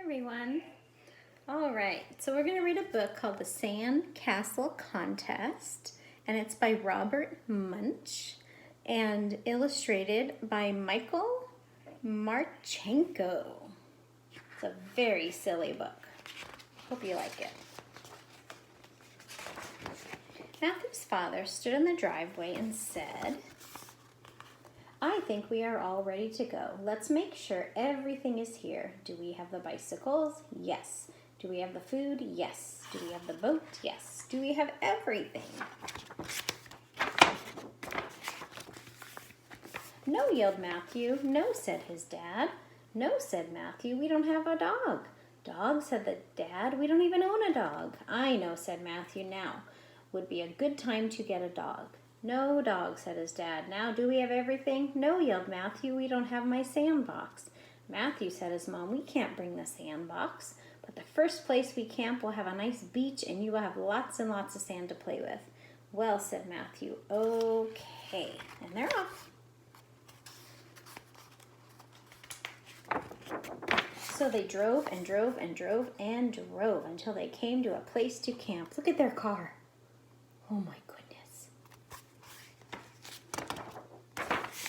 everyone. All right, so we're going to read a book called The Sand Castle Contest, and it's by Robert Munsch and illustrated by Michael Marchenko. It's a very silly book. Hope you like it. Matthew's father stood in the driveway and said, "I think we are all ready to go. Let's make sure everything is here. Do we have the bicycles? Yes. Do we have the food? Yes. Do we have the boat? Yes. Do we have everything?" "No," yelled Matthew. "No," said his dad. "No," said Matthew. "We don't have a dog." "Dog," said the dad. "We don't even own a dog." "I know," said Matthew. "Now would be a good time to get a dog." "No dog," said his dad. "Now do we have everything?" "No," yelled Matthew. "We don't have my sandbox." "Matthew," said his mom, "we can't bring the sandbox. But the first place we camp will have a nice beach and you will have lots and lots of sand to play with." "Well," said Matthew, "okay." And they're off. So they drove and drove and drove and drove until they came to a place to camp. Look at their car. Oh my goodness.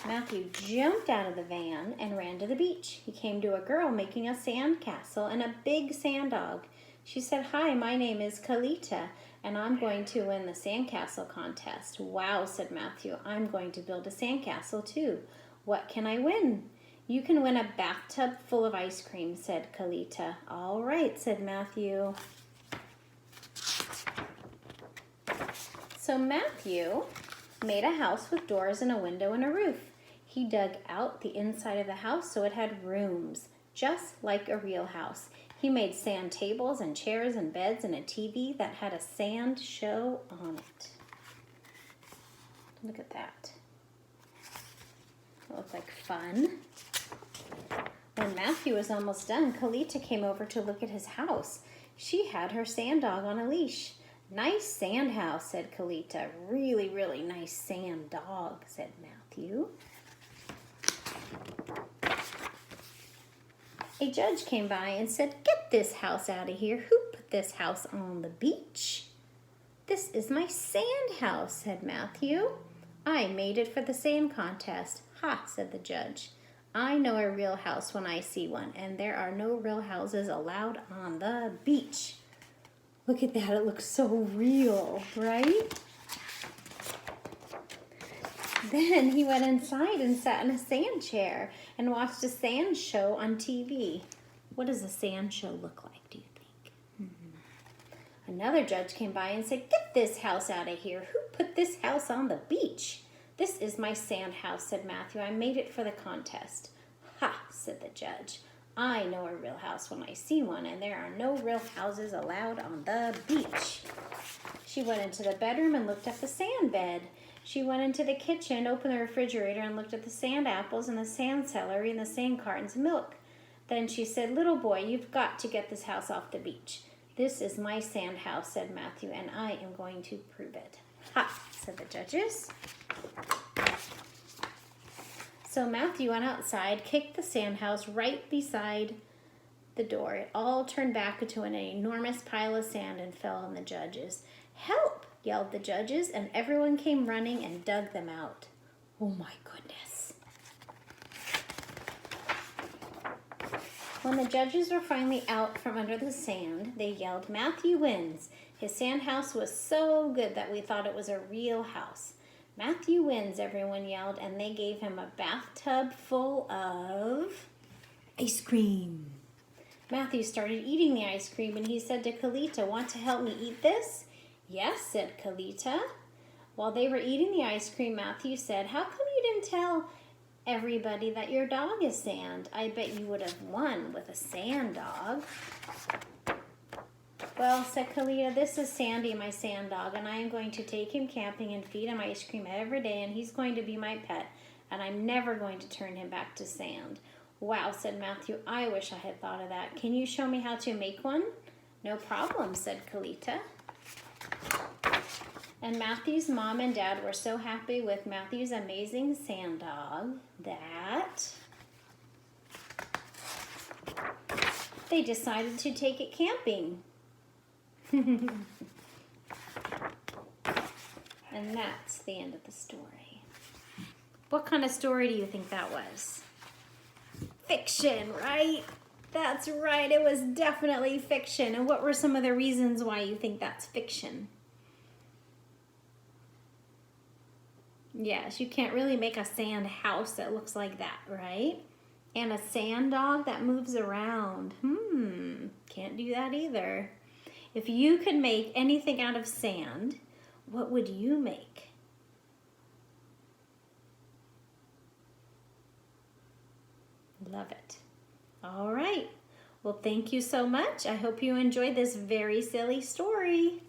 Matthew jumped out of the van and ran to the beach. He came to a girl making a sand castle and a big sand dog. She said, "Hi, my name is Kalita, and I'm going to win the sandcastle contest." "Wow," said Matthew, "I'm going to build a sandcastle too. What can I win?" "You can win a bathtub full of ice cream," said Kalita. "All right," said Matthew. So Matthew made a house with doors and a window and a roof. He dug out the inside of the house so it had rooms, just like a real house. He made sand tables and chairs and beds and a TV that had a sand show on it. Look at that. It looked like fun. When Matthew was almost done, Kalita came over to look at his house. She had her sand dog on a leash. "Nice sand house," said Kalita. "Really, really nice sand dog," said Matthew. A judge came by and said, "Get this house out of here. Who put this house on the beach?" "This is my sand house," said Matthew. "I made it for the sand contest." "Ha," said the judge. "I know a real house when I see one, and there are no real houses allowed on the beach." Look at that, it looks so real, right? Then he went inside and sat in a sand chair and watched a sand show on TV. What does a sand show look like, do you think? Another judge came by and said, "Get this house out of here. Who put this house on the beach?" "This is my sand house," said Matthew. "I made it for the contest." "Ha," said the judge. "I know a real house when I see one, and there are no real houses allowed on the beach." She went into the bedroom and looked at the sand bed. She went into the kitchen, opened the refrigerator, and looked at the sand apples and the sand celery and the sand cartons of milk. Then she said, "Little boy, you've got to get this house off the beach." "This is my sand house," said Matthew, "and I am going to prove it." "Ha," said the judges. So Matthew went outside, kicked the sand house right beside the door. It all turned back into an enormous pile of sand and fell on the judges. "Help!" yelled the judges, and everyone came running and dug them out. Oh my goodness. When the judges were finally out from under the sand, they yelled, "Matthew wins. His sand house was so good that we thought it was a real house." "Matthew wins," everyone yelled, and they gave him a bathtub full of ice cream. Matthew started eating the ice cream, and he said to Kalita, "Want to help me eat this?" "Yes," said Kalita. While they were eating the ice cream, Matthew said, "How come you didn't tell everybody that your dog is sand? I bet you would have won with a sand dog." "Well," said Kalita, "this is Sandy, my sand dog, and I am going to take him camping and feed him ice cream every day, and he's going to be my pet, and I'm never going to turn him back to sand." "Wow," said Matthew, "I wish I had thought of that. Can you show me how to make one?" "No problem," said Kalita. And Matthew's mom and dad were so happy with Matthew's amazing sand dog that They decided to take it camping. And that's the end of the story. What kind of story do you think that was? Fiction, right? That's right, it was definitely fiction. And what were some of the reasons why you think that's fiction? Yes, you can't really make a sand house that looks like that, right? And a sand dog that moves around. Can't do that either. If you could make anything out of sand, what would you make? Love it. All right. Well, thank you so much. I hope you enjoyed this very silly story.